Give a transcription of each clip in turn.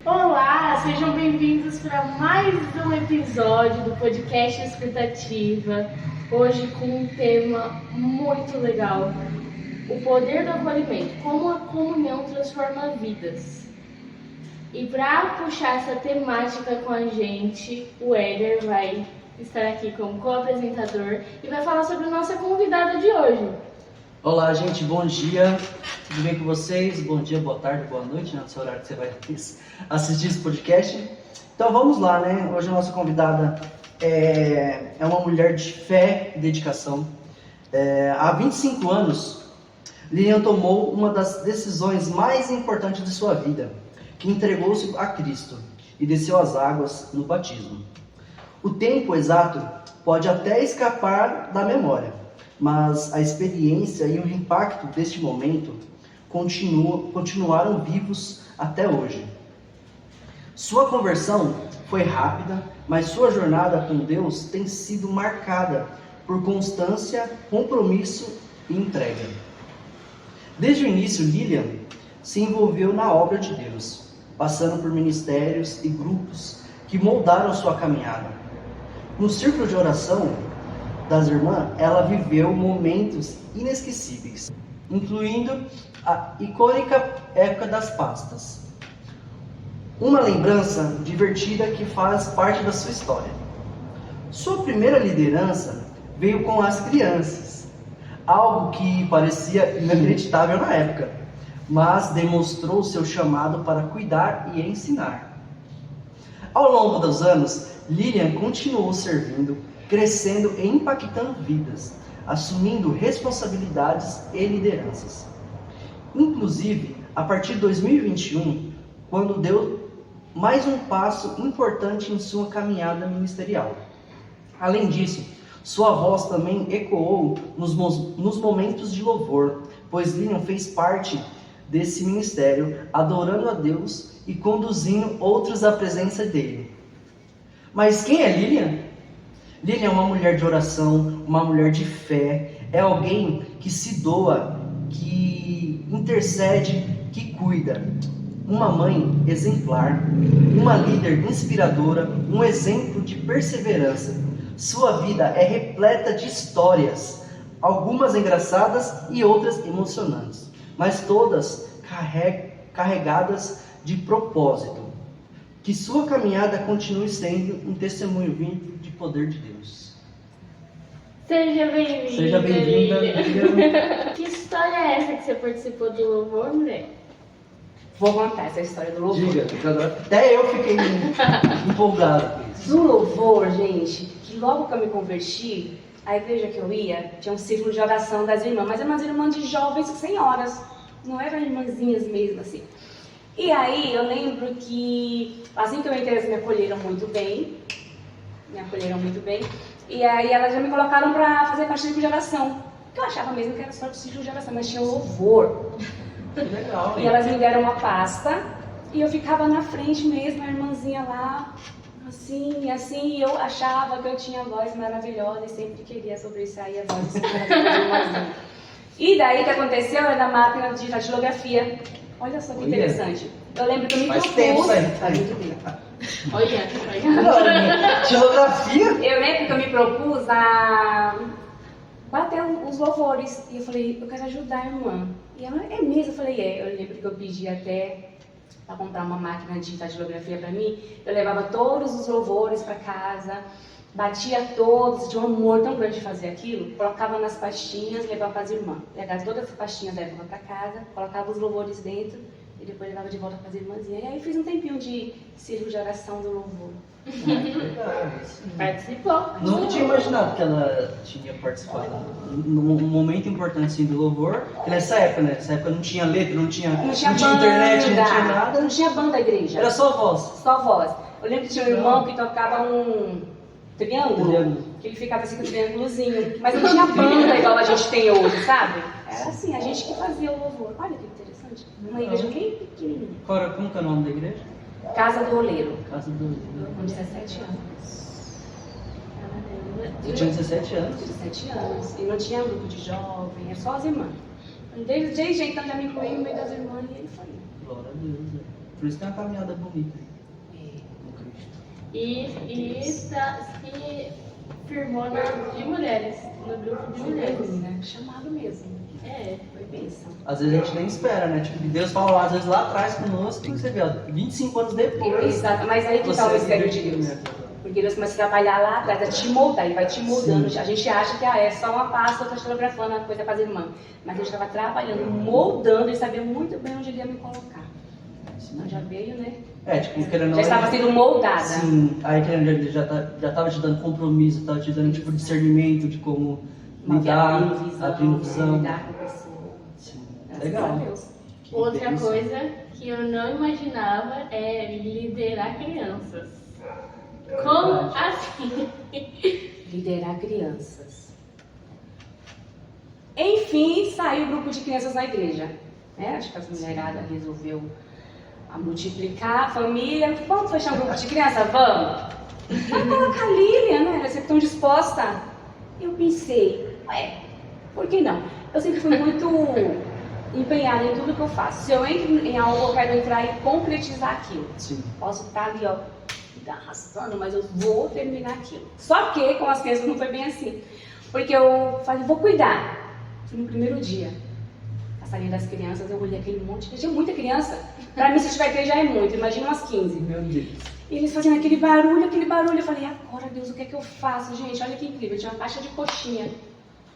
Olá, sejam bem-vindos para mais um episódio do podcast Expectativa. Hoje com um tema muito legal: o poder do acolhimento, como a comunhão transforma vidas. E para puxar essa temática com a gente, o Éder vai estar aqui como co-apresentador e vai falar sobre a nossa convidada de hoje. Olá, gente, bom dia, tudo bem com vocês? Bom dia, boa tarde, boa noite, né? No seu horário que você vai assistir esse podcast. Então vamos lá, né? Hoje a nossa convidada é uma mulher de fé e dedicação. Há 25 anos, Lilian tomou uma das decisões mais importantes de sua vida, que entregou-se a Cristo e desceu as águas no batismo. O tempo exato pode até escapar da memória, mas a experiência e o impacto deste momento continuaram vivos até hoje. Sua conversão foi rápida, mas sua jornada com Deus tem sido marcada por constância, compromisso e entrega. Desde o início, Lilian se envolveu na obra de Deus, passando por ministérios e grupos que moldaram sua caminhada. No círculo de oração das irmãs, ela viveu momentos inesquecíveis, incluindo a icônica época das pastas. Uma lembrança divertida que faz parte da sua história. Sua primeira liderança veio com as crianças, algo que parecia inacreditável na época, mas demonstrou seu chamado para cuidar e ensinar. Ao longo dos anos, Lilian continuou servindo, crescendo e impactando vidas, assumindo responsabilidades e lideranças. Inclusive, a partir de 2021, quando deu mais um passo importante em sua caminhada ministerial. Além disso, sua voz também ecoou nos momentos de louvor, pois Lilian fez parte desse ministério, adorando a Deus e conduzindo outros à presença dele. Mas quem é Lilian? Lilian é uma mulher de oração, uma mulher de fé, é alguém que se doa, que intercede, que cuida. Uma mãe exemplar, uma líder inspiradora, um exemplo de perseverança. Sua vida é repleta de histórias, algumas engraçadas e outras emocionantes, mas todas carregadas de propósito. Que sua caminhada continue sendo um testemunho vivo de poder de Deus. Seja bem-vinda. Seja bem-vinda. Que história é essa que você participou do louvor, mulher? Vou contar essa história do louvor. Diga, até eu fiquei empolgado com isso. Do louvor, gente, que logo que eu me converti, a igreja que eu ia tinha um círculo de oração das irmãs, mas eram umas irmãs de jovens senhoras, não eram irmãzinhas mesmo assim. E aí eu lembro que assim que eu entrei, elas me acolheram muito bem, e aí elas já me colocaram para fazer parte do círculo de oração, que eu achava mesmo que era só do círculo de oração, mas tinha louvor. Que legal, hein? E elas me deram uma pasta, e eu ficava na frente mesmo, a irmãzinha lá, assim, e eu achava que eu tinha a voz maravilhosa e sempre queria sobressair a voz dessa irmãzinha. E daí o que aconteceu era na máquina de datilografia. Olha só que interessante. Eu lembro que eu me propus... Olha. Geografia? Eu lembro que eu me propus a bater os louvores. E eu falei, eu quero ajudar a irmã. E ela, é mesmo? Eu falei, Eu lembro que eu pedi até para comprar uma máquina de datilografia para mim. Eu levava todos os louvores para casa, batia todos, tinha um amor tão grande de fazer aquilo, colocava nas pastinhas e levava para as irmãs. Pegava todas as pastinhas, levava para casa, colocava os louvores dentro e depois levava de volta para as irmãzinhas. E aí fiz um tempinho de círculo de oração do louvor. Participou. Nunca tinha imaginado que ela tinha participado num momento importante assim, do louvor. E nessa época não tinha letra, não tinha banda, internet, não tinha nada. Não tinha banda da igreja. Era só voz. Só voz. Eu lembro que tinha um irmão que tocava um triângulo, que ele ficava assim com um triângulozinho. Mas não tinha banda igual a gente tem hoje, sabe? Era assim, a gente que fazia o louvor. Olha que interessante. Uma igreja bem pequenininha. Como que é o nome da igreja? Casa do Oleiro. Casa do Oleiro. Com 17 anos. Você tinha 17 anos? 17 anos. E não tinha grupo de jovem, é só as irmãs. Desde então já me incluí no meio das irmãs e ele foi. Glória a Deus. Por isso que é uma caminhada bonita É. com Cristo. E se firmou de mulheres, no grupo de mulheres. Né? Chamado mesmo. É. Foi bênção. Às vezes a gente nem espera, né? Tipo, Deus fala lá, às vezes lá atrás conosco, e você vê, ó, 25 anos depois. Exato, mas aí que está o mistério de Deus. Porque Deus começa a trabalhar lá atrás, a te moldar, Ele vai te moldando. Sim. A gente acha que é só uma pasta, eu estou telegrafando a coisa para as irmãs. Mas Deus estava trabalhando, moldando e sabia muito bem onde Ele ia me colocar. Senão já veio, né? Tipo, querendo Já estava sendo moldada. Sim, aí querendo ele já estava te dando compromisso, estava te dando tipo discernimento de como lidar, abrindo visão. Lidar com pessoas. Sim, Graças legal. a Deus. Que Outra bênção. coisa que eu não imaginava é liderar crianças. Como assim? Liderar crianças. Enfim, saiu o grupo de crianças na igreja. Acho que as mulheradas resolveu multiplicar a família. Vamos fechar um grupo de criança? Vamos! Vai colocar a Lilian, né? Ela sempre tão disposta. Eu pensei, por que não? Eu sempre fui muito empenhada em tudo que eu faço. Se eu entro em algo, eu quero entrar e concretizar aquilo. Sim. Posso estar ali, ó, arrastando, mas eu vou terminar aquilo. Só que com as crianças não foi bem assim. Porque eu falei, vou cuidar. No primeiro dia, a salinha das crianças, eu olhei aquele monte, tinha muita criança. Pra mim, se tiver 3 já é muito, imagina umas 15. Meu Deus. E eles fazendo aquele barulho. Eu falei, agora Deus, o que é que eu faço? Gente, olha que incrível, tinha uma caixa de coxinha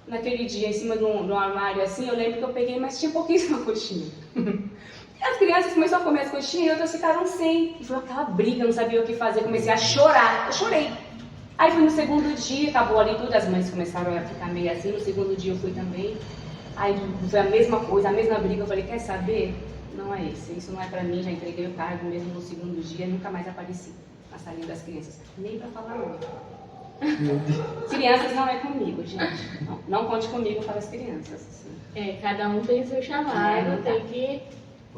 naquele dia, em cima de um armário assim. Eu lembro que eu peguei, mas tinha pouquíssima coxinha. As crianças começaram a comer as coxinhas e outras ficaram sem. E foi aquela briga, não sabia o que fazer, comecei a chorar. Eu chorei. Aí fui no segundo dia, acabou ali tudo, as mães começaram a ficar meio assim. No segundo dia eu fui também. Aí foi a mesma coisa, a mesma briga. Eu falei, quer saber? Não é isso não é pra mim. Já entreguei o cargo mesmo no segundo dia, nunca mais apareci na salinha das crianças. Nem pra falar oi. Meu Deus. Crianças não é comigo, gente. Não conte comigo para as crianças. Assim. Cada um tem seu chamado, tem que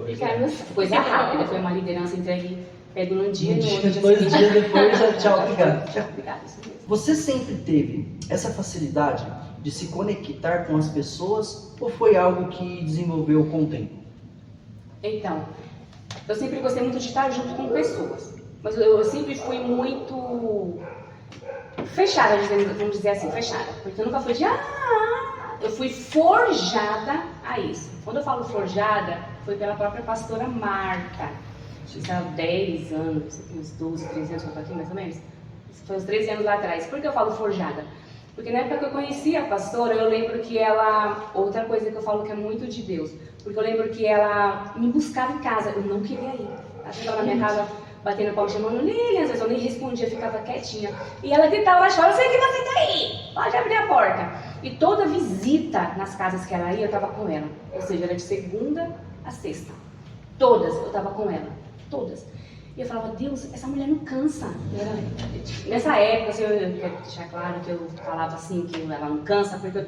ficar no Coisa rápida, foi uma liderança entregue, pego num dia e no outro dia Dois seguinte. dias depois, já tchau, obrigado. Tchau, obrigado, isso mesmo. Você sempre teve essa facilidade de se conectar com as pessoas ou foi algo que desenvolveu com o tempo? Então, eu sempre gostei muito de estar junto com pessoas, mas eu sempre fui muito fechada, vamos dizer assim, fechada, porque eu nunca fui de eu fui forjada a isso. Quando eu falo forjada, foi pela própria pastora Marta. Isso há 10 anos, uns 12, 13 anos que eu tô aqui mais ou menos. Isso foi uns 13 anos lá atrás. Por que eu falo forjada? Porque na época que eu conheci a pastora, eu lembro que ela... Outra coisa que eu falo que é muito de Deus. Porque eu lembro que ela me buscava em casa, eu não queria ir. Ela chegava na minha casa, batendo palma, chamando Lilian, às vezes eu nem respondia, ficava quietinha. E ela gritava lá fora, eu sei que você tá aí, pode abrir a porta. E toda visita nas casas que ela ia, eu estava com ela. Ou seja, era de segunda a sexta. Todas eu estava com ela, todas. E eu falava, Deus, essa mulher não cansa. Nessa época, assim, eu quero deixar claro que eu falava assim, que ela não cansa, porque eu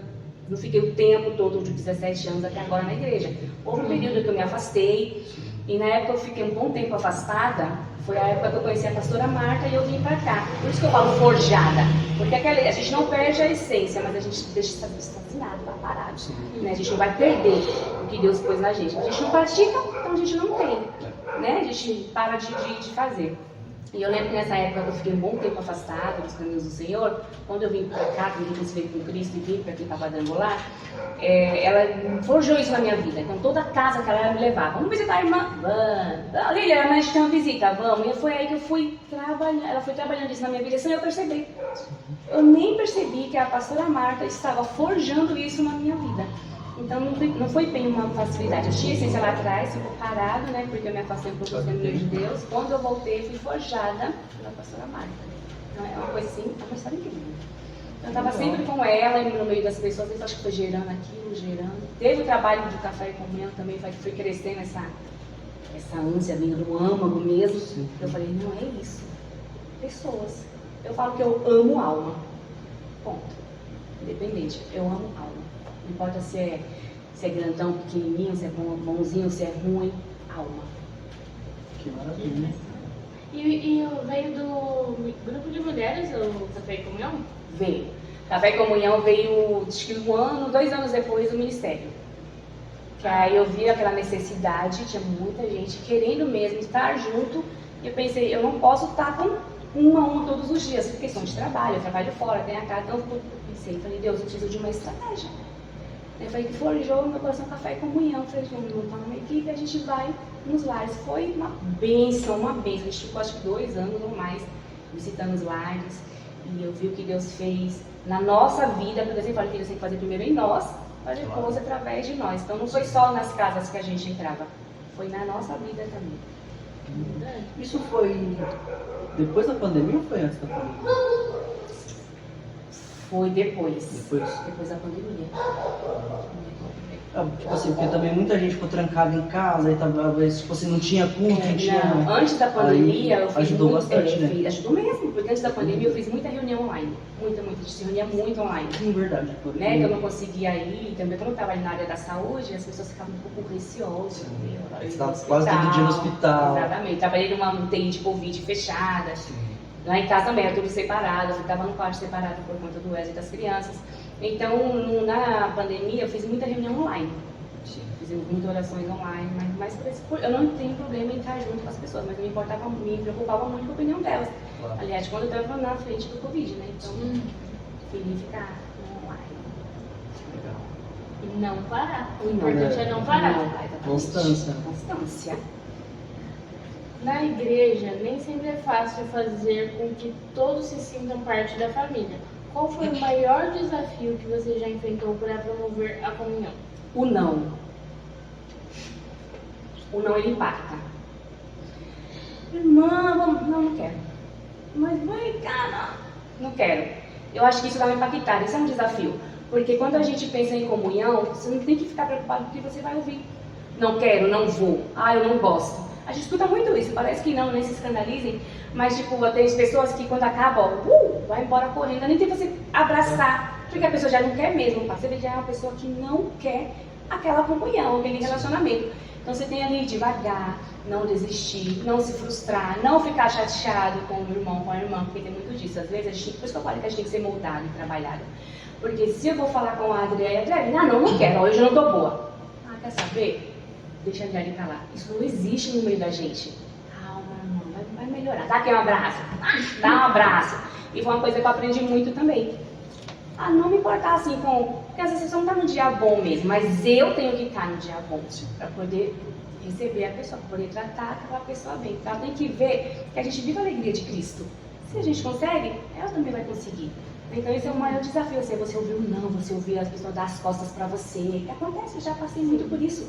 não fiquei o tempo todo de 17 anos até agora na igreja. Houve um período que eu me afastei, e na época eu fiquei um bom tempo afastada, foi a época que eu conheci a pastora Marta e eu vim pra cá. Por isso que eu falo forjada, porque a gente não perde a essência, mas a gente deixa estacionado, parado. Né? A gente não vai perder o que Deus pôs na gente. A gente não pratica, então a gente não tem. Né? A gente para de fazer. E eu lembro que nessa época que eu fiquei um bom tempo afastada dos caminhos do Senhor, quando eu vim para cá, me reconciliei com Cristo e vim para quem estava dando lá, ela forjou isso na minha vida. Então toda casa que ela me levava, vamos visitar a irmã? Vamos. Lilian, a gente tem uma visita, vamos. E foi aí que eu fui trabalhando, ela foi trabalhando isso na minha vida sem eu perceber. Eu nem percebi que a pastora Marta estava forjando isso na minha vida. Então não foi bem uma facilidade. Eu tinha essência lá atrás, ficou parado, né? Porque eu me afastei um pouco do caminho de Deus. Quando eu voltei, fui forjada pela pastora Marta. Então é uma coisa assim, é uma história incrível. Eu estava sempre com ela, no meio das pessoas, eu acho que foi gerando aquilo, gerando. Teve o trabalho do café e comunhão também, fui crescendo essa ânsia minha do âmago mesmo. Sim. Eu falei, não é isso. Pessoas. Eu falo que eu amo alma. Ponto. Independente, eu amo alma. Não importa se é grandão, pequenininho, se é bonzinho, se é ruim, alma. Que maravilha. E veio do grupo de mulheres, o Café e Comunhão? Veio. Café e Comunhão veio, acho que 2 anos depois do ministério. Que aí eu vi aquela necessidade, tinha muita gente querendo mesmo estar junto. E eu pensei, eu não posso estar com uma a uma todos os dias, por questão de trabalho, eu trabalho fora, tenho a casa. Então eu pensei, falei, Deus, eu preciso de uma estratégia. Eu falei que forjou no meu coração café e comunhão. Eu falei, vamos montar uma equipe, a gente vai nos lares. Foi uma bênção, uma bênção. A gente ficou acho que 2 anos ou mais visitando os lares. E eu vi o que Deus fez na nossa vida, porque eu sempre falo que Deus tem que fazer primeiro em nós, para depois através de nós. Então não foi só nas casas que a gente entrava, foi na nossa vida também. Isso foi depois da pandemia ou foi antes da pandemia? Foi depois. Depois Da pandemia. Tipo assim, porque também muita gente ficou trancada em casa, e talvez, tipo assim, não tinha culto, não tinha... Não, antes da pandemia Aí eu fiz ajudou muito, bastante, né? Ajudou mesmo, porque antes da pandemia eu fiz muita reunião online. Muita, a gente se reunia muito online. Verdade. Né, que eu não conseguia ir, também como eu trabalho na área da saúde, as pessoas ficavam um pouco receosas. Você estava quase todo dia no hospital. Exatamente, trabalhei numa UTI de Covid fechada. Lá em casa também era tudo separado, eu ficava no quarto separado por conta do Wesley e das crianças. Então, na pandemia, eu fiz muita reunião online. Fiz muitas orações online, mas eu não tenho problema em estar junto com as pessoas, mas me preocupava muito com a opinião delas. Claro. Aliás, quando eu estava na frente do Covid, né? Então, preferi ficar online. Legal. E não parar. O Não, importante é não parar. exatamente. Constância. Constância. Na igreja, nem sempre é fácil fazer com que todos se sintam parte da família. Qual foi o maior desafio que você já enfrentou para promover a comunhão? O não. O não, ele impacta. Irmã, não quero. Mas mãe, cara, não quero. Eu acho que isso vai me impactar, isso é um desafio. Porque quando a gente pensa em comunhão, você não tem que ficar preocupado com o que você vai ouvir. Não quero, não vou, eu não gosto. A gente escuta muito isso, parece que não, nem se escandalizem, mas tipo, tem pessoas que quando acaba, vai embora correndo, nem tem você abraçar, porque a pessoa já não quer mesmo, você já é uma pessoa que não quer aquela comunhão, aquele relacionamento. Então você tem ali devagar, não desistir, não se frustrar, não ficar chateado com o irmão, com a irmã, porque tem muito disso. Às vezes, por isso que eu falo que a gente tem que ser moldado e trabalhado. Porque se eu vou falar com a Adriana, não quero, hoje eu não tô boa. Quer saber? Deixa a Adriana pra lá. Isso não existe no meio da gente. Calma, irmão, vai melhorar. Dá aqui um abraço. Dá um abraço. E foi uma coisa que eu aprendi muito também. Não me importar assim com... Porque às vezes você não tá no dia bom mesmo, mas eu tenho que estar no dia bom para poder receber a pessoa, para poder tratar aquela pessoa bem. Então ela tem que ver que a gente vive a alegria de Cristo. Se a gente consegue, ela também vai conseguir. Então esse é o maior desafio, assim, você ouvir o não, você ouvir as pessoas dar as costas para você. O que acontece? Eu já passei muito por isso.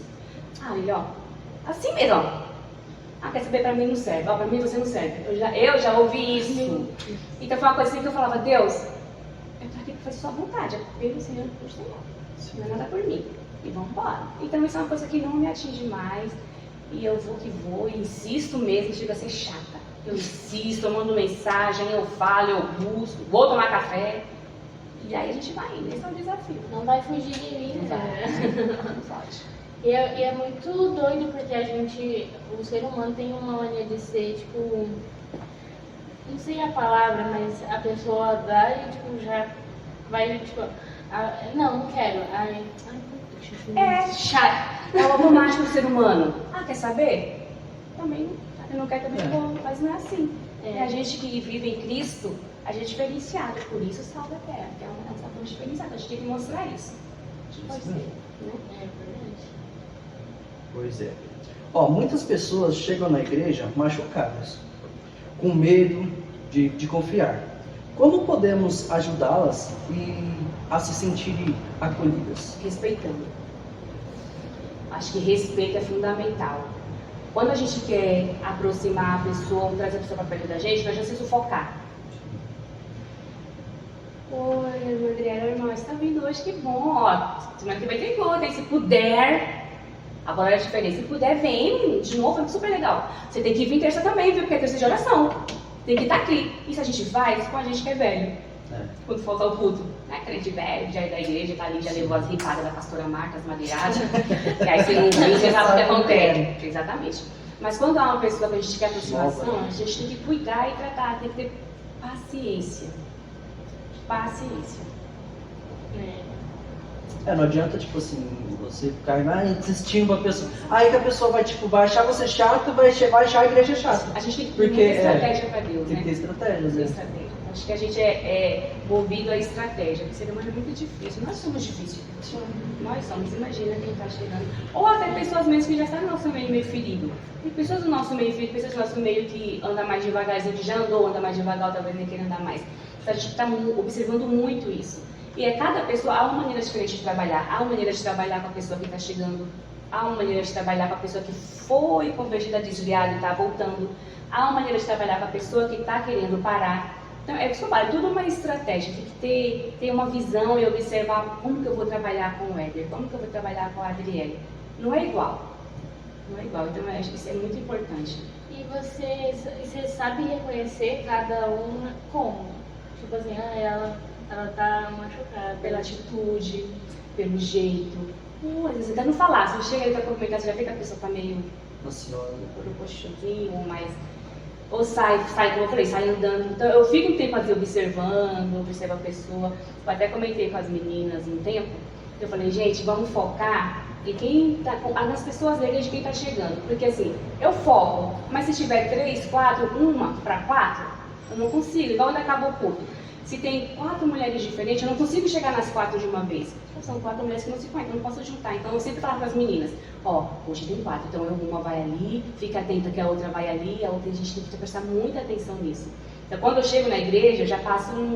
Ele, assim mesmo, quer saber, pra mim não serve, pra mim você não serve. Eu já ouvi isso. Então foi uma coisa assim que eu falava, Deus, eu tô aqui pra fazer sua vontade, é pelo Senhor e por Senhor. Não é nada por mim. E vamos embora. Então isso é uma coisa que não me atinge mais. E eu vou que vou, e insisto mesmo, chega a ser chata. Eu insisto, eu mando mensagem, eu falo, eu busco, vou tomar café. E aí a gente vai indo, esse é o desafio. Não vai fugir de mim, né? Não pode. E é muito doido porque o ser humano tem uma mania de ser, tipo, não sei a palavra, mas a pessoa dá e, tipo, já vai, tipo, não quero. Chato. É o automático do ser humano. Quer saber? Também, eu não quero também, mas não é assim. A gente que vive em Cristo, a gente é diferenciado, por isso salva a terra, que é uma salvação diferenciada, a gente tem que mostrar isso. A gente pode ser, né? É verdade. Pois é. Muitas pessoas chegam na igreja machucadas, com medo de confiar. Como podemos ajudá-las a se sentirem acolhidas? Respeitando. Acho que respeito é fundamental. Quando a gente quer aproximar a pessoa, trazer a pessoa para perto da gente, não adianta se sufocar. Oi, meu Adriana, irmã, você está vindo hoje, que bom. Semana que vem tem coisa, hein? Se puder. Agora é a diferença. Se puder, vem de novo, é super legal. Você tem que vir terça também, viu? Porque é terça de oração. Tem que estar aqui. E se a gente vai, com a gente que é velho. Quando faltar o culto. Crente velho, já é da igreja, tá ali, já levou as ripadas da pastora Marta, as madeiradas. E aí você não vem, você sabe o que acontece. Exatamente. Mas quando há uma pessoa que a gente quer aproximação, a gente tem que cuidar e tratar, tem que ter paciência. Paciência. Não adianta, tipo assim, você ficar insistindo pra pessoa. Aí que a pessoa vai, tipo, vai achar você chato, vai achar a igreja chata. A gente tem que ter Porque, muita estratégia para Deus, Tem que ter né? estratégias, né? Estratégia. Acho que a gente é movido à estratégia. O ser humano é muito difícil. Nós somos difíceis. Nós somos. Imagina quem está chegando. Ou até pessoas mesmo que já estão no nosso meio ferido. Tem pessoas do nosso meio ferido, pessoas do nosso meio que anda mais devagarzinho, que já andou, anda mais devagar, talvez nem queira andar mais. Então a gente está observando muito isso. E cada pessoa, há uma maneira diferente de trabalhar. Há uma maneira de trabalhar com a pessoa que está chegando. Há uma maneira de trabalhar com a pessoa que foi convertida, desviada e está voltando. Há uma maneira de trabalhar com a pessoa que está querendo parar. Então, tudo uma estratégia. Tem que ter uma visão e observar como que eu vou trabalhar com o Éder, como que eu vou trabalhar com a Adriele. Não é igual. Não é igual. Então, eu acho que isso é muito importante. E você sabe reconhecer cada uma como? Tipo assim, ela tá machucada. Pela atitude, pelo jeito. Às vezes até não falar. Se você chega e tá cumprimentando, você já vê que a pessoa tá meio Ansiosa. roxozinho, ou mais... Ou sai, como eu falei, sai andando. Então eu fico um tempo assim observando, observo a pessoa. Eu até comentei com as meninas um tempo. Eu falei, gente, vamos focar em quem tá, nas pessoas leigas de quem tá chegando. Porque assim, eu foco, mas se tiver 3, 4, 1 para 4, eu não consigo, igual onde acaba o culto. Se tem 4 mulheres diferentes, eu não consigo chegar nas 4 de uma vez. São 4 mulheres que não se conhecem, eu não posso juntar. Então eu sempre falo para as meninas, hoje tem 4, então uma vai ali, fica atenta que a outra vai ali, a outra a gente tem que prestar muita atenção nisso. Então quando eu chego na igreja, eu já faço um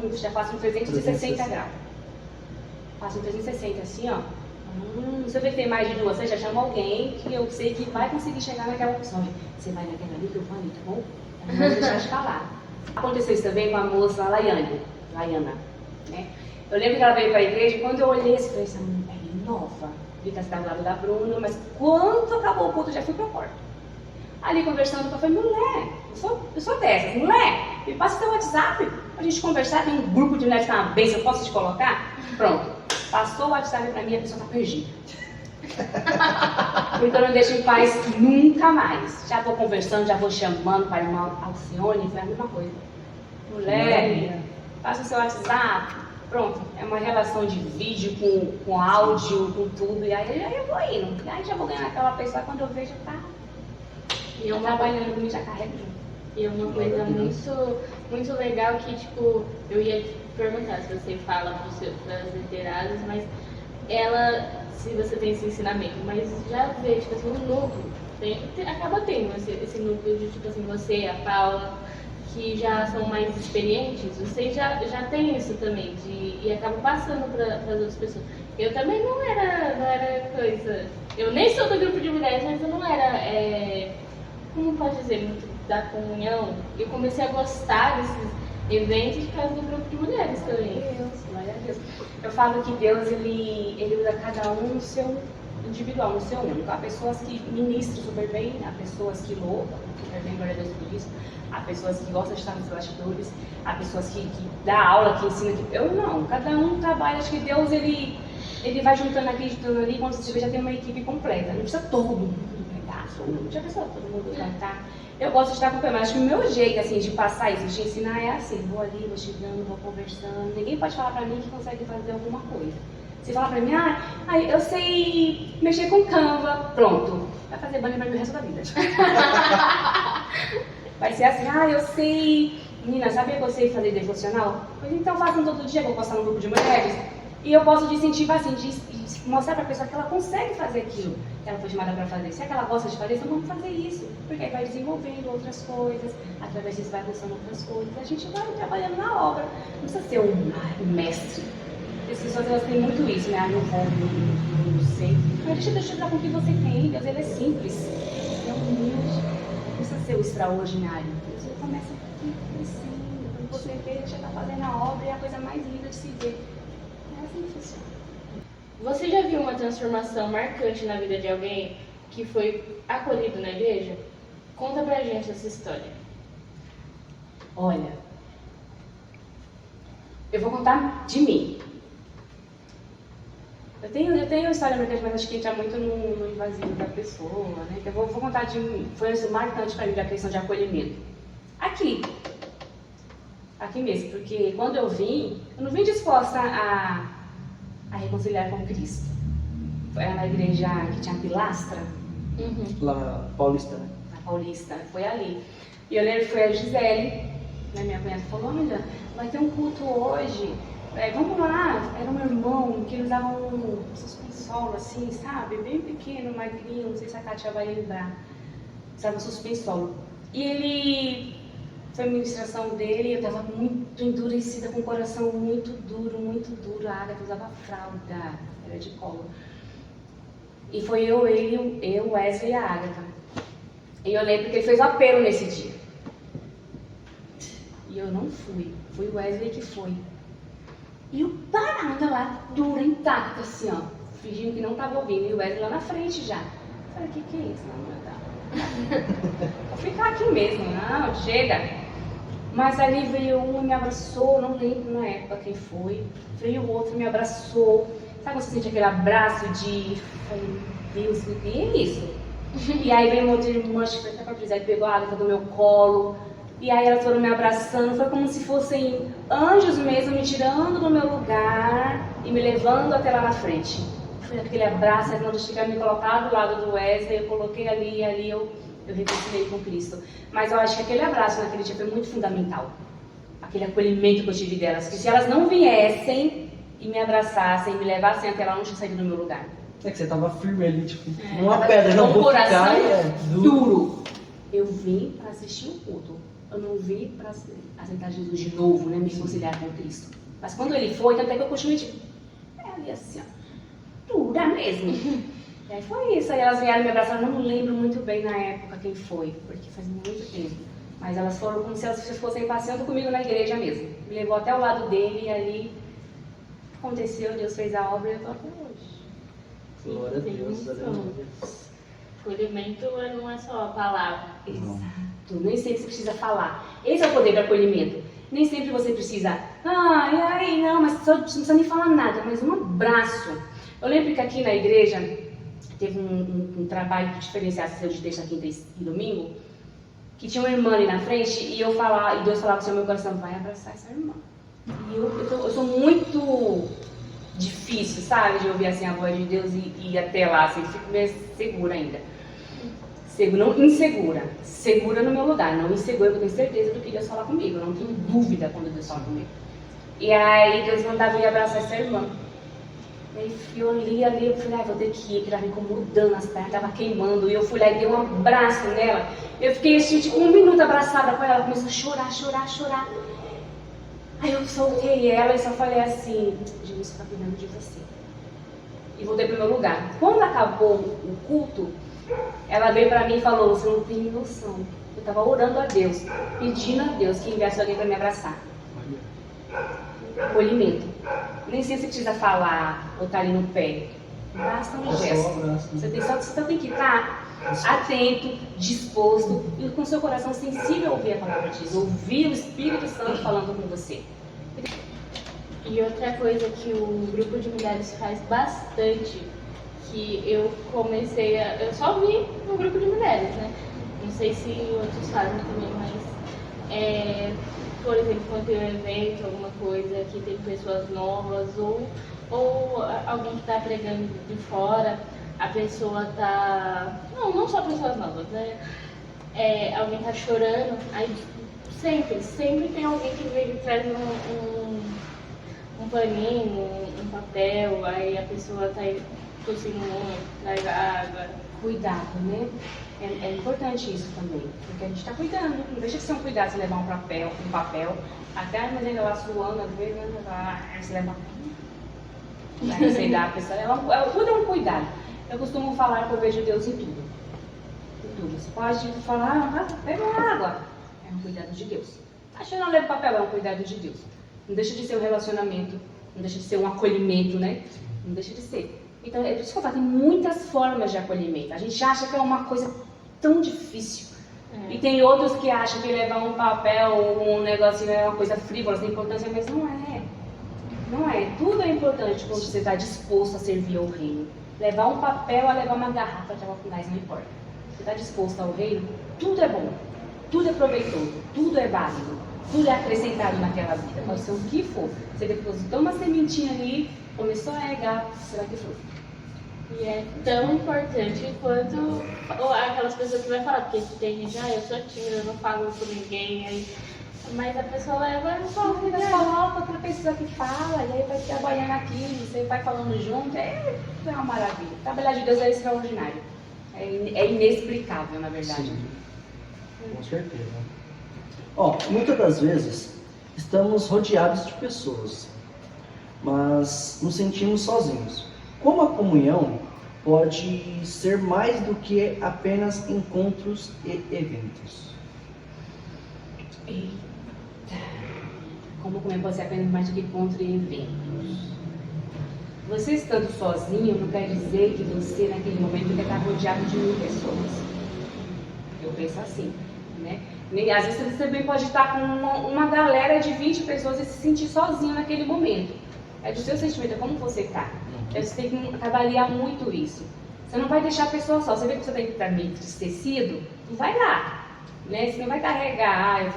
360 graus. Faço um 360 assim, se eu ver que tem mais de 2, você já chama alguém que eu sei que vai conseguir chegar naquela opção. Você vai naquela ali que eu vou ali, tá bom? Eu não vou deixar de falar. Aconteceu isso também com a moça Laiana, né? Eu lembro que ela veio para a igreja e quando eu olhei assim, falei, essa mulher é nova. Vi que ela estava do lado da Bruna, mas quando acabou o culto, eu já fui para a porta. Ali conversando, eu falei, mulher, eu sou dessas, mulher, me passa seu WhatsApp pra gente conversar, tem um grupo de mulheres que tá uma benção, eu posso te colocar? Pronto, passou o WhatsApp para mim, a pessoa tá perdida. Porque eu não deixo em paz nunca mais. Já vou conversando, já vou chamando para uma Alcione, foi a mesma coisa. Mulher, passa o seu WhatsApp. Pronto, é uma relação de vídeo com áudio, com tudo. E aí eu vou indo. E aí já vou ganhar aquela pessoa quando eu vejo tá. E eu trabalhando comigo, já carrego junto. E é uma coisa muito legal que, tipo, eu ia te perguntar se você fala para as lideradas, mas se você tem esse ensinamento, mas já vê, tipo assim, um núcleo, acaba tendo esse núcleo de, tipo assim, você, a Paula, que já são mais experientes, vocês já tem isso também, e acaba passando para as outras pessoas. Eu também não era coisa, eu nem sou do grupo de mulheres, mas eu não era, como pode dizer, muito da comunhão. Eu comecei a gostar desses eventos por causa do grupo de mulheres também. Glória a Deus. Eu falo que Deus, ele usa cada um no seu individual, no seu único. Há pessoas que ministram super bem, há pessoas que louvam super bem, glória a Deus por isso. Há pessoas que gostam de estar nos bastidores, há pessoas que dá aula, que ensina. Eu não, cada um trabalha. Acho que Deus, ele vai juntando aqui, juntando ali, quando você vê, já tem uma equipe completa. Não precisa todo mundo pregar, já precisa todo mundo cantar. Eu gosto de estar acompanhando, mas acho que o meu jeito assim, de passar isso, de ensinar é assim, vou ali, vou chegando, vou conversando. Ninguém pode falar pra mim que consegue fazer alguma coisa. Se falar pra mim, eu sei mexer com Canva, pronto. Vai fazer banho pra mim o resto da vida. Vai ser assim, eu sei. Menina, sabia que eu sei fazer devocional? Pois então façam todo dia, vou postar no grupo de mulheres. E eu posso de incentivar assim, de mostrar pra pessoa que ela consegue fazer aquilo que ela foi chamada para fazer. Se é que ela gosta de fazer, então vamos fazer isso. Porque aí vai desenvolvendo outras coisas, através disso vai gostando outras coisas. A gente vai trabalhando na obra. Não precisa ser um mestre. As pessoas elas têm muito isso, né? Não vou, não sei. Mas deixa eu te ajudar com o que você tem. Deus, ele é simples. Ele é humilde. Não precisa ser o extraordinário. Deus, ele começa aqui, crescendo. Quando você vê, ele já está fazendo a obra e é a coisa mais linda de se ver. É assim que funciona. Você já viu uma transformação marcante na vida de alguém que foi acolhido na igreja? Conta pra gente essa história. Olha, eu vou contar de mim. Eu tenho história marcante, mas acho que entra muito no invasivo da pessoa, né? Eu vou contar de mim. Foi marcante para mim a questão de acolhimento. Aqui mesmo, porque quando eu não vim disposta a a reconciliar com Cristo. Foi na igreja que tinha pilastra, Lá, Paulista, né? na Paulista, foi ali. E eu lembro que foi a Gisele, né, minha cunhada, falou, olha, vai ter um culto hoje, vamos lá. Era um irmão que ele usava um suspensolo assim, sabe, bem pequeno, magrinho, não sei se a Kátia vai lembrar, usava suspensolo. E ele, foi a ministração dele, eu estava muito endurecida, com o coração muito duro, a Agatha usava fralda, era de colo. E foi eu, Wesley e a Agatha. E eu lembro que ele fez um apelo nesse dia. E eu não fui. Foi o Wesley que foi. E eu parada lá, dura, intacta, assim, ó. Fingindo que não estava ouvindo. E o Wesley lá na frente já. Eu falei, o que é isso? Não. Vou ficar aqui mesmo. Não, chega. Mas ali veio um e me abraçou. Não lembro na época quem foi. Veio o outro e me abraçou. Sabe quando você sente aquele abraço de... Falei, Deus, o que é isso? E aí veio uma outra irmã, acho que foi até pra Priscila, pegou a Agatha do meu colo. E aí elas foram me abraçando, foi como se fossem anjos mesmo, me tirando do meu lugar e me levando até lá na frente. Foi aquele abraço, aí quando eu cheguei a me colocar do lado do Wesley, eu coloquei ali e ali eu reconciliei com Cristo. Mas eu acho que aquele abraço naquele dia foi muito fundamental. Aquele acolhimento que eu tive delas, que se elas não viessem e me abraçassem, me levassem até lá, eu não tinha saído do meu lugar. É que você tava firme ali, tipo, uma pedra, não com vou o coração ficar, duro. Eu vim para assistir o culto. Eu não vim para aceitar Jesus de novo, né? Me reconciliar com Cristo. Mas quando ele foi, tanto é que eu continuei tipo, ali assim, ó, dura mesmo. E aí foi isso. Aí elas vieram me abraçar. Eu não lembro muito bem na época quem foi, porque faz muito tempo. Mas elas foram como se elas fossem passeando comigo na igreja mesmo. Me levou até o lado dele e ali aconteceu, Deus fez a obra e eu tô até hoje. Glória a Deus, aleluia. Acolhimento não é só a palavra. Exato. Nem sempre você precisa falar. Esse é o poder do acolhimento. Nem sempre você precisa, e aí, não, mas você não precisa nem falar nada, mas um abraço. Eu lembro que aqui na igreja teve um trabalho diferenciado de terça, quinta e domingo, que tinha uma irmã ali na frente e Deus falava assim ao meu coração, vai abraçar essa irmã. E eu sou muito difícil, sabe, de ouvir assim a voz de Deus e ir até lá, assim, fico meio segura ainda. Não insegura, segura no meu lugar, não insegura, eu tenho certeza do que Deus fala comigo, eu não tenho dúvida quando Deus fala comigo. E aí Deus mandava eu ir abraçar essa irmã. E aí eu ali, eu falei, vou ter que ir, que ela me incomodando, as pernas estavam queimando, e eu fui lá e dei um abraço nela. Eu fiquei assim, tipo, 1 minuto abraçada com ela, começou a chorar. Aí eu soltei ela e só falei assim, Jesus está cuidando de você. E voltei para o meu lugar. Quando acabou o culto, ela veio para mim e falou, você não tem noção. Eu estava orando a Deus, pedindo a Deus que enviasse alguém para me abraçar. Acolhimento. Nem sei se precisa falar ou estar ali no pé. Basta um gesto. Você tem que estar atento, disposto e com seu coração sensível a ouvir a palavra de Deus, ouvir o Espírito Santo falando com você. E outra coisa que o grupo de mulheres faz bastante, que eu só vi no grupo de mulheres, né? Não sei se outros fazem também, mas por exemplo, quando tem um evento, alguma coisa que tem pessoas novas ou alguém que está pregando de fora, a pessoa tá... Não só pessoas novas, né? Alguém tá chorando, aí sempre tem alguém que vem e traz um paninho, um papel, aí a pessoa tá tossindo muito, traz água. Cuidado, né? É importante isso também, porque a gente está cuidando. Não deixa de ser um cuidado você levar um papel, até a mulher lá suando, às vezes, você leva. Aí você dá a pessoa. Tudo é um cuidado. Eu costumo falar que eu vejo Deus em tudo. Em tudo. Você pode falar, pega uma água. É um cuidado de Deus. Acho que não leva papel, é um cuidado de Deus. Não deixa de ser um relacionamento, não deixa de ser um acolhimento, né? Não deixa de ser. Então, é por isso que eu falo, tem muitas formas de acolhimento. A gente acha que é uma coisa tão difícil. E tem outros que acham que levar um papel ou um negocinho é uma coisa frívola, sem importância, mas não é. Não é. Tudo é importante quando você está disposto a servir ao reino. Levar um papel a levar uma garrafa de água com gás, não importa. Você está disposto ao reino, tudo é bom. Tudo é proveitoso, tudo é válido. Tudo é acrescentado naquela vida, pode ser o que for. Você depositou uma sementinha ali, Começou a regar, será que foi? E é tão importante quanto aquelas pessoas que vai falar, porque tem gente, eu sou tímida, eu não falo com ninguém, aí, mas a pessoa leva e não fala com Você ninguém. coloca outra pessoa que fala, e aí vai trabalhando aquilo, você vai falando junto, é uma maravilha. O trabalhar de Deus é extraordinário. É inexplicável, na verdade. Sim, com certeza. Muitas das vezes estamos rodeados de pessoas, mas nos sentimos sozinhos. Como a comunhão pode ser mais do que apenas encontros e eventos? Eita! Como comer pode ser apenas mais do que encontro e eventos? Você estando sozinho não quer dizer que você, naquele momento, quer estar rodeado de 1000 pessoas. Eu penso assim, né? Às vezes você também pode estar com uma galera de 20 pessoas e se sentir sozinho naquele momento. É do seu sentimento, é como você está. Você tem que avaliar muito isso. Você não vai deixar a pessoa só. Você vê que você está meio entristecido, não vai lá. Né? Você não vai carregar,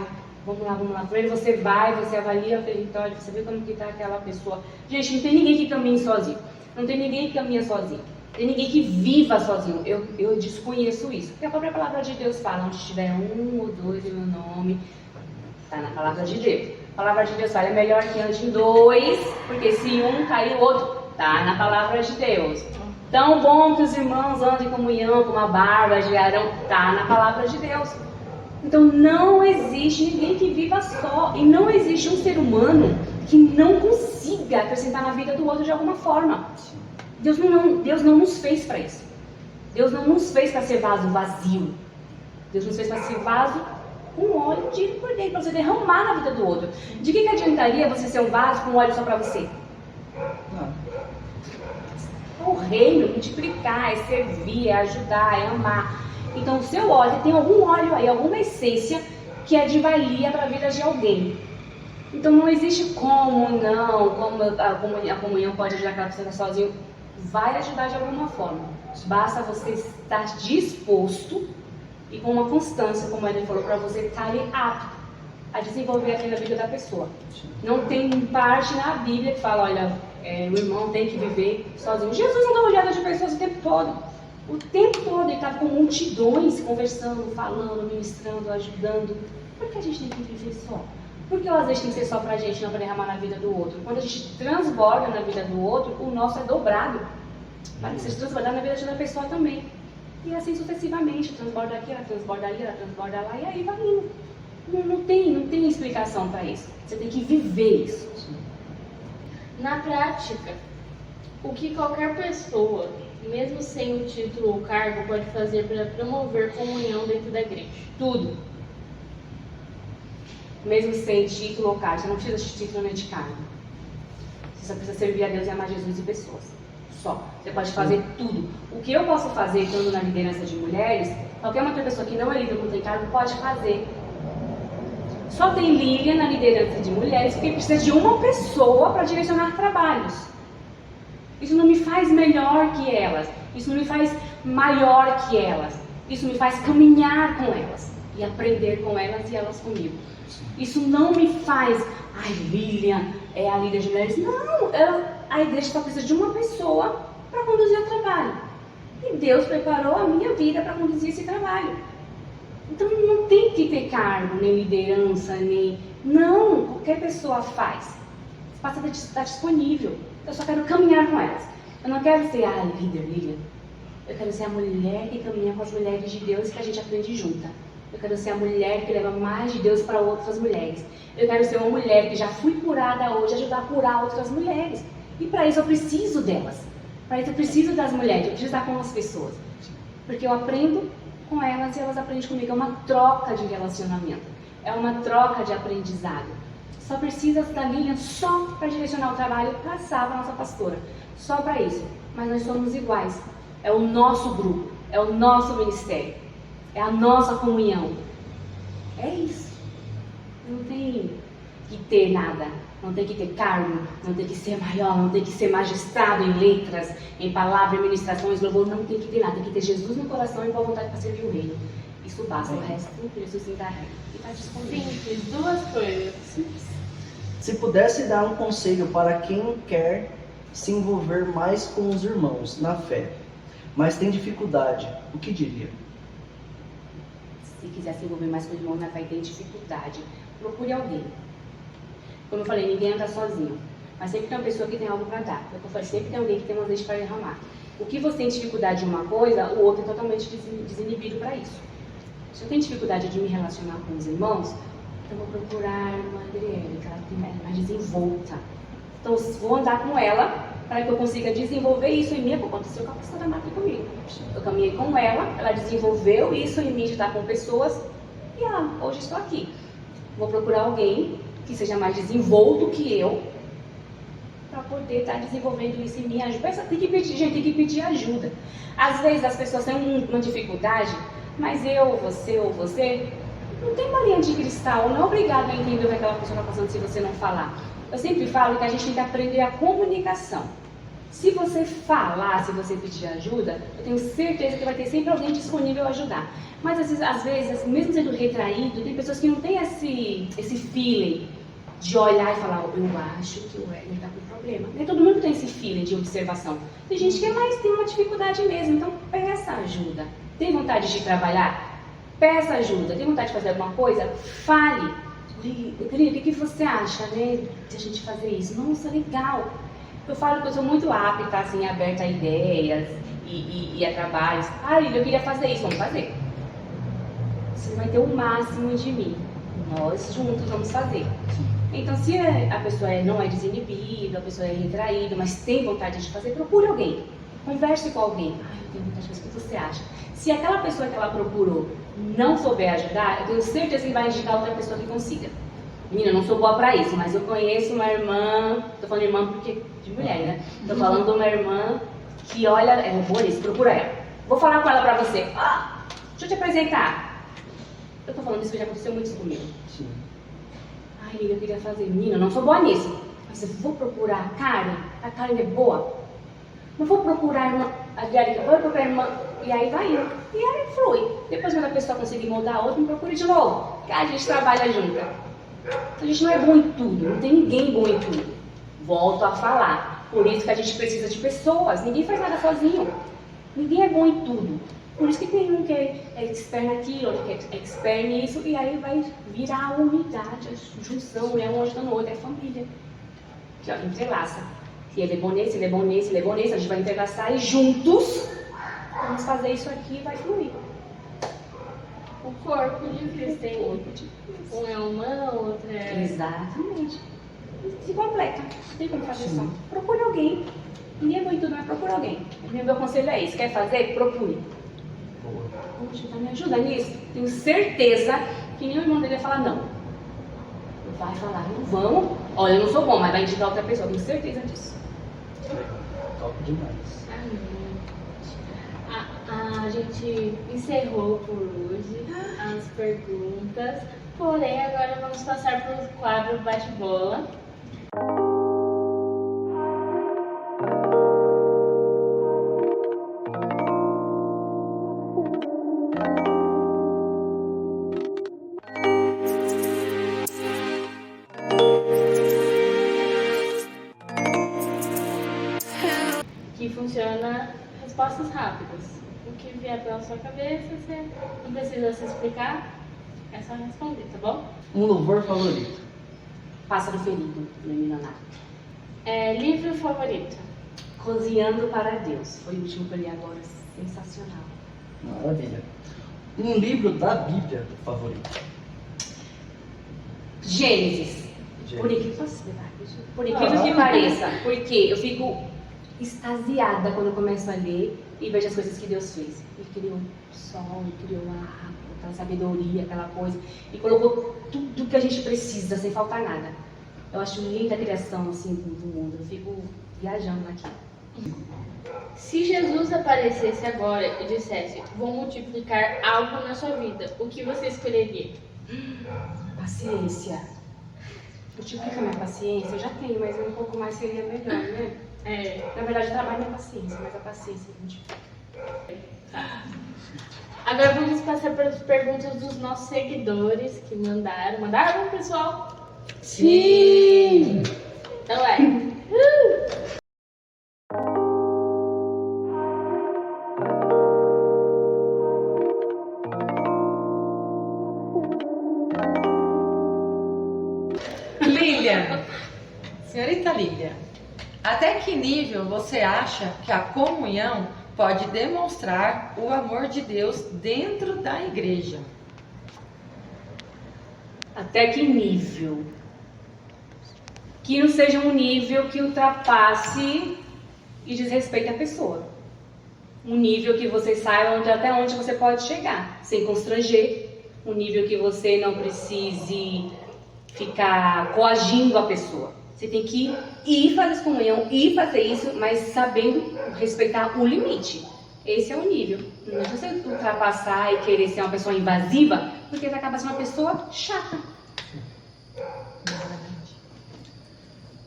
vamos lá. Primeiro você vai, você avalia o território, você vê como que está aquela pessoa. Gente, não tem ninguém que caminhe sozinho. Não tem ninguém que caminha sozinho. Não tem ninguém que viva sozinho. Eu desconheço isso. Porque a própria palavra de Deus fala, onde tiver 1 ou 2 em meu nome, está na palavra de Deus. A palavra de Deus fala, é melhor que ande em 2, porque se um cair, o outro está na palavra de Deus. Tão bom que os irmãos andem em comunhão com uma barba de Arão, está na palavra de Deus. Então não existe ninguém que viva só. E não existe um ser humano que não consiga acrescentar na vida do outro de alguma forma. Deus não nos fez para isso. Deus não nos fez para ser vaso vazio. Deus nos fez para ser vaso com óleo de por dentro, para você derramar na vida do outro. De que adiantaria você ser um vaso com óleo só para você? O reino, multiplicar, é servir, é ajudar, é amar. Então o seu óleo, tem algum óleo aí, alguma essência que é de valia para a vida de alguém. Então não existe como a comunhão pode ajudar aquela pessoa que está sozinho. Vai ajudar de alguma forma. Basta você estar disposto e com uma constância, como ele falou, para você estar apto a desenvolver aquilo na vida da pessoa. Não tem parte na Bíblia que fala, olha, o irmão tem que viver sozinho. Jesus não está rodeado de pessoas o tempo todo. O tempo todo ele estava com multidões conversando, falando, ministrando, ajudando. Por que a gente tem que viver só? Porque às vezes tem que ser só pra gente, não para derramar na vida do outro. Quando a gente transborda na vida do outro, o nosso é dobrado. Para que seja transbordado na vida de outra pessoa também. E assim sucessivamente, transborda aqui, ela transborda ali, ela transborda lá, e aí vai indo. Não tem explicação para isso. Você tem que viver isso. Na prática, o que qualquer pessoa, mesmo sem o título ou cargo, pode fazer para promover comunhão dentro da igreja? Tudo. Mesmo sem título ou cargo. Você não precisa de título nem de cargo. Você só precisa servir a Deus e amar Jesus e pessoas. Só. Você pode fazer tudo. O que eu posso fazer estando na liderança de mulheres, qualquer outra pessoa que não é líder, não tem cargo, pode fazer. Só tem Lilian na liderança de mulheres porque precisa de uma pessoa para direcionar trabalhos. Isso não me faz melhor que elas. Isso não me faz maior que elas. Isso me faz caminhar com elas e aprender com elas e elas comigo. Isso não me faz, Lilian é a líder de mulheres. Não, a igreja só precisa de uma pessoa para conduzir o trabalho. E Deus preparou a minha vida para conduzir esse trabalho. Então não tem que ter cargo, nem liderança, nem... Não, qualquer pessoa faz. Basta estar disponível. Eu só quero caminhar com elas. Eu não quero ser a líder, Lilian. Eu quero ser a mulher que caminha com as mulheres de Deus e que a gente aprende junta. Eu quero ser a mulher que leva mais de Deus para outras mulheres. Eu quero ser uma mulher que já fui curada hoje, ajudar a curar outras mulheres. E para isso eu preciso delas. Para isso eu preciso das mulheres, eu preciso estar com as pessoas. Porque eu aprendo com elas e elas aprendem comigo. É uma troca de relacionamento. É uma troca de aprendizado. Só precisa da Lilian só para direcionar o trabalho e passar para a nossa pastora. Só para isso. Mas nós somos iguais. É o nosso grupo. É o nosso ministério. É a nossa comunhão. É isso. Não tem que ter nada. Não tem que ter cargo. Não tem que ser maior. Não tem que ser magistrado em letras, em palavra, em ministrações, louvor. Não tem que ter nada. Tem que ter Jesus no coração e boa vontade para servir o reino. Isso basta. O resto, Jesus se encarrega. E está disponível. Simples, duas coisas. Se pudesse dar um conselho para quem quer se envolver mais com os irmãos na fé, mas tem dificuldade, o que diria? Se quiser se envolver mais com o irmão na fé e tem dificuldade, procure alguém. Como eu falei, ninguém anda sozinho. Mas sempre tem uma pessoa que tem algo para dar. Eu falei, sempre tem alguém que tem um azeite para derramar. O que você tem dificuldade em uma coisa, o outro é totalmente desinibido para isso. Se eu tenho dificuldade de me relacionar com os irmãos, então vou procurar uma Adriele, que ela é mais desenvolta. Então vou andar com ela para que eu consiga desenvolver isso em mim, como aconteceu com a pastora Marta comigo. Eu caminhei com ela desenvolveu isso em mim de estar com pessoas, e hoje estou aqui. Vou procurar alguém que seja mais desenvolto que eu, para poder estar desenvolvendo isso em mim. Tem que pedir, gente, tem que pedir ajuda. Às vezes as pessoas têm uma dificuldade, mas eu, você ou você, não tem bolinha de cristal, não é obrigado a entender o que aquela pessoa está passando se você não falar. Eu sempre falo que a gente tem que aprender a comunicação. Se você falar, se você pedir ajuda, eu tenho certeza que vai ter sempre alguém disponível a ajudar. Mas às vezes, mesmo sendo retraído, tem pessoas que não têm esse feeling de olhar e falar, eu acho que o Edner está com problema. Nem todo mundo tem esse feeling de observação. Tem gente que tem uma dificuldade mesmo, então peça ajuda. Tem vontade de trabalhar? Peça ajuda. Tem vontade de fazer alguma coisa? Fale. Querida, o que você acha, né, de a gente fazer isso? Nossa, legal. Eu falo que eu sou muito apta, assim, aberta a ideias e a trabalhos. Eu queria fazer isso, vamos fazer. Você vai ter o máximo de mim. Nós juntos vamos fazer. Então, se a pessoa não é desinibida, a pessoa é retraída, mas tem vontade de fazer, procure alguém. Converse com alguém. Eu tenho vontade de fazer, o que você acha? Se aquela pessoa que ela procurou não souber ajudar, eu tenho certeza que vai indicar outra pessoa que consiga. Menina, eu não sou boa pra isso, mas eu conheço uma irmã, tô falando irmã porque de mulher, né? Tô falando de uma irmã que, olha, é boa nisso, procura ela. Vou falar com ela pra você. Deixa eu te apresentar. Eu tô falando isso porque já aconteceu muito isso comigo. Sim. Menina, eu queria fazer. Menina, eu não sou boa nisso. Mas eu vou procurar a Karen é boa. Não vou procurar a Adriana, vou procurar a irmã. E aí vai indo. E aí flui. Depois, quando a pessoa conseguir moldar a outra, me procure de novo. Que a gente trabalha junto. A gente não é bom em tudo. Não tem ninguém bom em tudo. Volto a falar. Por isso que a gente precisa de pessoas. Ninguém faz nada sozinho. Ninguém é bom em tudo. Por isso que tem um que é expert naquilo, outro que é expert nisso. E aí vai virar a unidade, a junção. É um ajudando o outro. É família. Que ó, entrelaça. Se ele é bom nesse, ele é bom nesse, ele é bom nesse. A gente vai entrelaçar e juntos vamos fazer isso aqui e vai fluir. O corpo de Cristo tem um é humano, outro é... Exatamente. Se completa. Não tem como fazer só. Procure alguém. Ninguém é bom em tudo, mas procure alguém. Meu conselho é esse. Quer fazer? Procure. Poxa, me ajuda nisso. Tenho certeza que nenhum irmão dele vai falar não. Vai falar, não vamos. Olha, eu não sou bom, mas vai indicar outra pessoa. Tenho certeza disso. Top demais. A gente encerrou por hoje as perguntas, porém agora vamos passar para o quadro bate-bola. Que funciona respostas rápidas. O que vier pela sua cabeça, você não precisa se explicar, é só responder, tá bom? Um louvor favorito? Pássaro Ferido, do Milionário. Livro favorito? Cozinhando para Deus. Foi o último que eu li agora. Sensacional. Maravilha. Um livro da Bíblia favorito? Gênesis. Por incrível que pareça, porque eu fico extasiada quando eu começo a ler e vejo as coisas que Deus fez. Ele criou o sol, ele criou a água, aquela sabedoria, aquela coisa, e colocou tudo que a gente precisa, sem faltar nada. Eu acho linda a criação assim, do mundo, eu fico viajando naquilo. Se Jesus aparecesse agora e dissesse, vou multiplicar algo na sua vida, o que você escolheria? Paciência. Multiplica minha paciência, eu já tenho, mas um pouco mais seria melhor, né? Na verdade, eu trabalho minha paciência, mas a paciência multiplica. Agora vamos passar para as perguntas dos nossos seguidores que mandaram. Mandaram, pessoal? Sim! Então vai. Senhorita Lília, até que nível você acha que a comunhão pode demonstrar o amor de Deus dentro da igreja? Até que nível? Que não seja um nível que ultrapasse e desrespeite a pessoa. Um nível que você saiba até onde você pode chegar, sem constranger. Um nível que você não precise ficar coagindo a pessoa. Você tem que ir fazer essa comunhão, ir fazer isso, mas sabendo respeitar o limite. Esse é o nível. Não é você ultrapassar e querer ser uma pessoa invasiva, porque vai acabar sendo uma pessoa chata.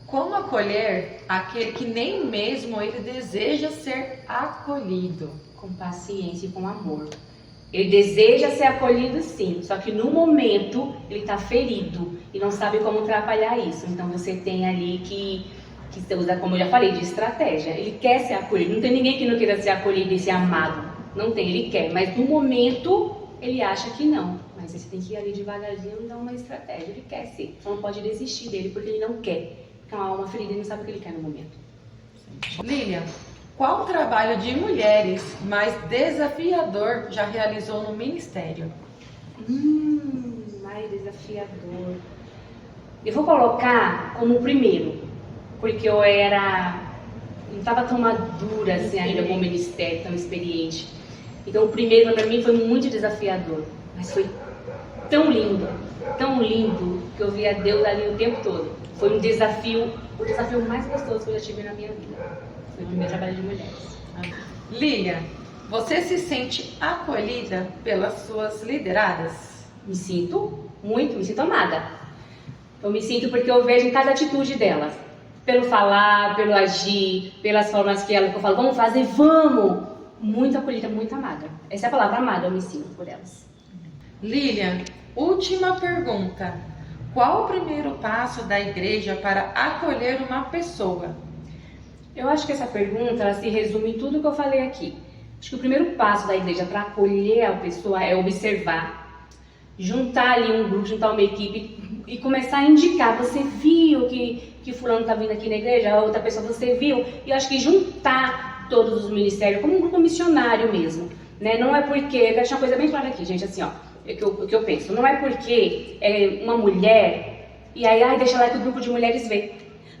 Como acolher aquele que nem mesmo ele deseja ser acolhido? Com paciência e com amor. Ele deseja ser acolhido, sim, só que no momento ele está ferido e não sabe como atrapalhar isso. Então você tem ali que você usa, como eu já falei, de estratégia. Ele quer ser acolhido. Não tem ninguém que não queira ser acolhido e ser amado. Não tem, ele quer. Mas no momento ele acha que não. Mas você tem que ir ali devagarzinho e dar uma estratégia. Ele quer ser. Só não pode desistir dele porque ele não quer. Porque é uma alma ferida e não sabe o que ele quer no momento. Lilian, qual trabalho de mulheres mais desafiador já realizou no ministério? Mais desafiador. Eu vou colocar como o primeiro, porque eu não estava tão madura assim ainda com o ministério, tão experiente. Então o primeiro para mim foi muito desafiador, mas foi tão lindo que eu via Deus ali o tempo todo. Foi o desafio mais gostoso que eu já tive na minha vida. Foi o meu trabalho de mulheres. Lilian, você se sente acolhida pelas suas lideradas? Me sinto amada. Eu me sinto porque eu vejo em cada atitude delas. Pelo falar, pelo agir, pelas formas que eu falo, vamos fazer, vamos! Muito acolhida, muito amada. Essa é a palavra amada, eu me sinto por elas. Lilian, última pergunta. Qual o primeiro passo da igreja para acolher uma pessoa? Eu acho que essa pergunta ela se resume em tudo que eu falei aqui. Acho que o primeiro passo da igreja para acolher a pessoa é observar, juntar ali um grupo, juntar uma equipe e começar a indicar. Você viu que fulano está vindo aqui na igreja? A outra pessoa, você viu? E eu acho que juntar todos os ministérios como um grupo missionário mesmo. Né? Não é porque, eu quero deixar uma coisa bem clara aqui, gente, assim, ó, o que eu penso. Não é porque é uma mulher e aí deixa lá que o grupo de mulheres vê.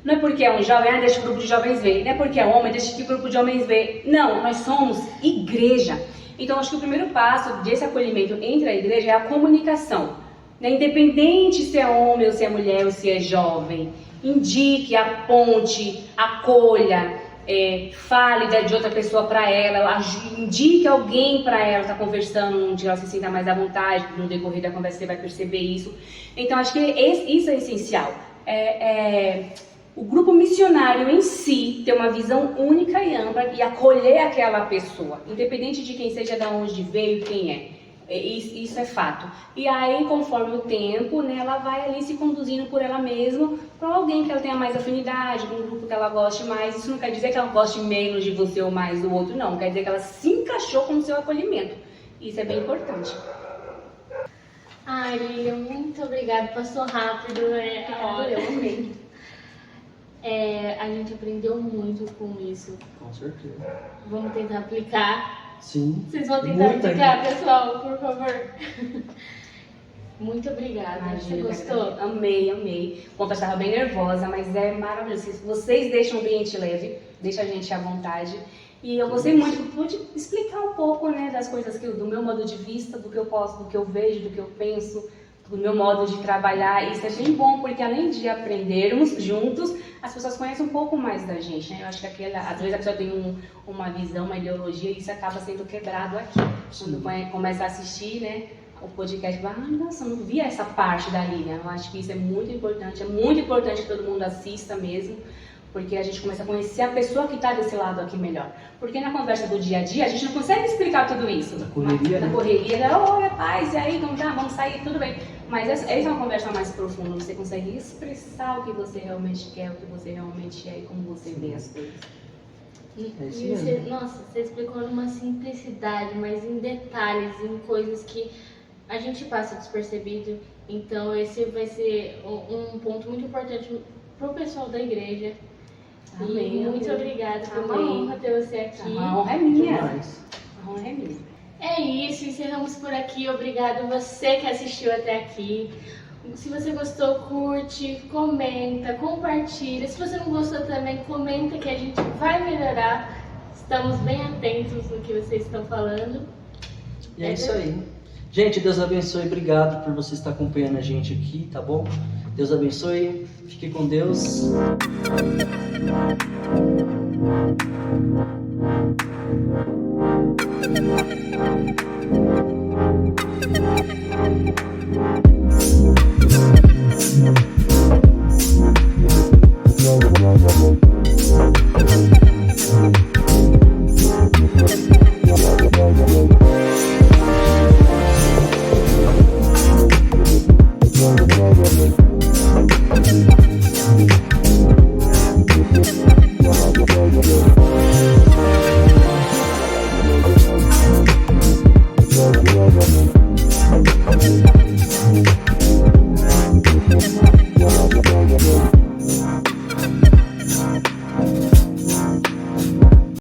Não é porque é um jovem, deixa o grupo de jovens ver. Não é porque é homem, deixa que o grupo de homens ver. Não, nós somos igreja. Então, acho que o primeiro passo desse acolhimento entre a igreja é a comunicação. Né? Independente se é homem ou se é mulher ou se é jovem. Indique, aponte, acolha, fale de outra pessoa para ela, indique alguém para ela, está conversando, onde ela se sinta mais à vontade. No decorrer da conversa você vai perceber isso. Então, acho que isso é essencial. O grupo missionário em si ter uma visão única e ampla e acolher aquela pessoa, independente de quem seja, de onde veio, quem é. Isso é fato. E aí, conforme o tempo, né, ela vai ali se conduzindo por ela mesma para alguém que ela tenha mais afinidade, um grupo que ela goste mais. Isso não quer dizer que ela goste menos de você ou mais do outro, não. Quer dizer que ela se encaixou com o seu acolhimento. Isso é bem importante. Ai, Lilian, muito obrigada. Passou rápido, né? Eu amei. A gente aprendeu muito com isso. Com certeza. Vamos tentar aplicar. Sim. Vocês vão tentar aplicar, pessoal, por favor. Muito obrigada. Imagina, Você gostou? Amei. Bom, eu estava bem nervosa, mas é maravilhoso. Vocês deixam o ambiente leve, deixam a gente à vontade. E eu gostei muito, que pude explicar um pouco, né, das coisas do meu modo de vista, do que eu posso, do que eu vejo, do que eu penso, do meu modo de trabalhar. Isso é bem bom, porque além de aprendermos juntos, as pessoas conhecem um pouco mais da gente, né? Eu acho que às vezes a pessoa tem uma visão, uma ideologia, e isso acaba sendo quebrado aqui. Quando começa a assistir, né, o podcast, fala, nossa, não via essa parte da linha. Eu acho que isso é muito importante que todo mundo assista mesmo, porque a gente começa a conhecer a pessoa que está desse lado aqui melhor. Porque na conversa do dia a dia, a gente não consegue explicar tudo isso. Na correria, Na correria, oi, rapaz, e aí, então tá, vamos sair, tudo bem. Mas essa é uma conversa mais profunda, você consegue expressar o que você realmente quer, o que você realmente é e como você vê as coisas. Você explicou numa simplicidade, mas em detalhes, em coisas que a gente passa despercebido. Então esse vai ser um ponto muito importante pro pessoal da igreja. Amém. E muito obrigada, foi uma Amém. honra ter você aqui. A honra é minha. Demais. A honra é minha. É isso, encerramos por aqui. Obrigado você que assistiu até aqui. Se você gostou, curte, comenta, compartilha. Se você não gostou também, comenta que a gente vai melhorar. Estamos bem atentos no que vocês estão falando. E é isso aí. Gente, Deus abençoe. Obrigado por você estar acompanhando a gente aqui, tá bom? Deus abençoe. Fique com Deus.